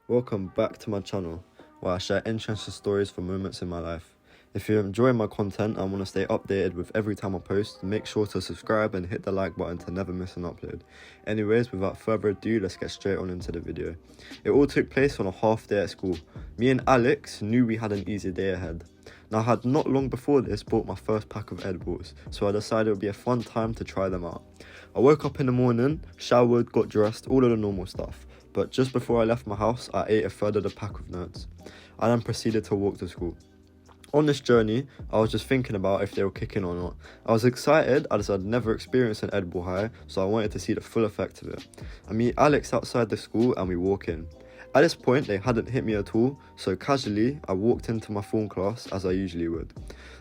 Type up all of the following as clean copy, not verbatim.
Welcome back to my channel, where I share interesting stories from moments in my life. If you're enjoying my content and want to stay updated with every time I post, make sure to subscribe and hit the like button to never miss an upload. Anyways, without further ado, let's get straight on into the video. It all took place on a half day at school. Me and Alex knew we had an easy day ahead. Now, I had not long before this bought my first pack of edibles, so I decided it would be a fun time to try them out. I woke up in the morning, showered, got dressed, all of the normal stuff. But just before I left my house, I ate a third of the pack of nuts. I then proceeded to walk to school. On this journey, I was just thinking about if they were kicking or not. I was excited as I'd never experienced an edible high, so I wanted to see the full effect of it. I meet Alex outside the school and we walk in. At this point, they hadn't hit me at all, so casually, I walked into my form class as I usually would.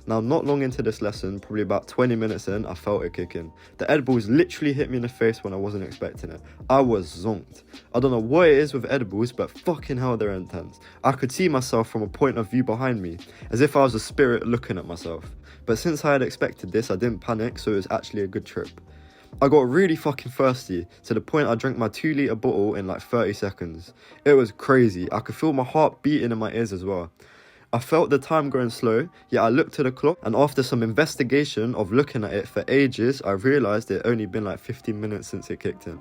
Now, not long into this lesson, probably about 20 minutes in, I felt it kicking. The edibles literally hit me in the face when I wasn't expecting it. I was zonked. I don't know what it is with edibles, but fucking hell, they're intense. I could see myself from a point of view behind me, as if I was a spirit looking at myself. But since I had expected this, I didn't panic, so it was actually a good trip. I got really fucking thirsty, to the point I drank my 2-litre bottle in like 30 seconds. It was crazy. I could feel my heart beating in my ears as well. I felt the time going slow, yet I looked at the clock, and after some investigation of looking at it for ages, I realised it had only been like 15 minutes since it kicked in.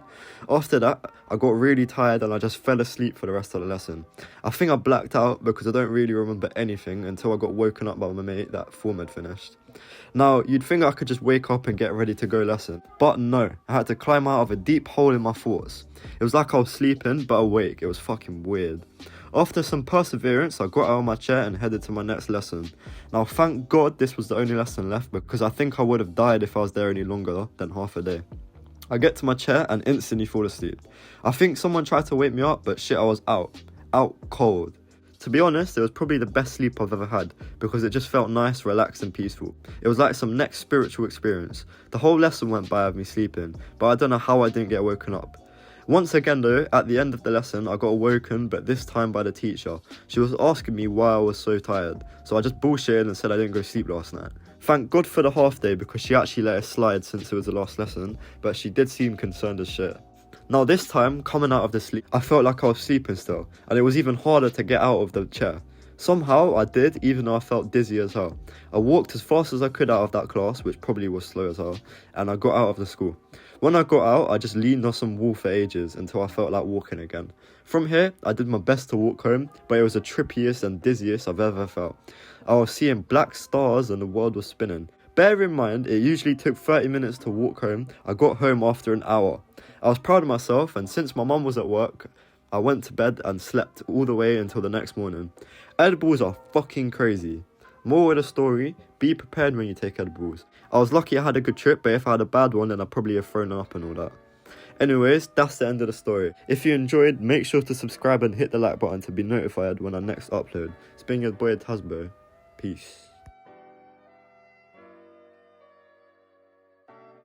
After that, I got really tired and I just fell asleep for the rest of the lesson. I think I blacked out because I don't really remember anything until I got woken up by my mate that form had finished. Now, you'd think I could just wake up and get ready to go lesson, but no, I had to climb out of a deep hole in my thoughts. It was like I was sleeping, but awake. It was fucking weird. After some perseverance, I got out of my chair and headed to my next lesson. Now, thank God this was the only lesson left, because I think I would have died if I was there any longer than half a day. I get to my chair and instantly fall asleep. I think someone tried to wake me up, but shit, I was out cold. To be honest, it was probably the best sleep I've ever had, because it just felt nice, relaxed and peaceful. It was like some next spiritual experience. The whole lesson went by with me sleeping, but I don't know how I didn't get woken up. Once again though, at the end of the lesson, I got awoken, but this time by the teacher. She was asking me why I was so tired, so I just bullshitted and said I didn't go sleep last night. Thank God for the half day, because she actually let it slide since it was the last lesson, but she did seem concerned as shit. Now this time, coming out of the sleep, I felt like I was sleeping still, and it was even harder to get out of the chair. Somehow I did, even though I felt dizzy as hell. I walked as fast as I could out of that class, which probably was slow as hell, and I got out of the school. When I got out, I just leaned on some wall for ages until I felt like walking again. From here, I did my best to walk home, but it was the trippiest and dizziest I've ever felt. I was seeing black stars and the world was spinning. Bear in mind, it usually took 30 minutes to walk home. I got home after an hour. I was proud of myself, and since my mum was at work, I went to bed and slept all the way until the next morning. Edibles are fucking crazy. Moral of the story, be prepared when you take edibles. I was lucky I had a good trip, but if I had a bad one, then I'd probably have thrown up and all that. Anyways, that's the end of the story. If you enjoyed, make sure to subscribe and hit the like button to be notified when I next upload. It's been your boy Tasbo. Peace.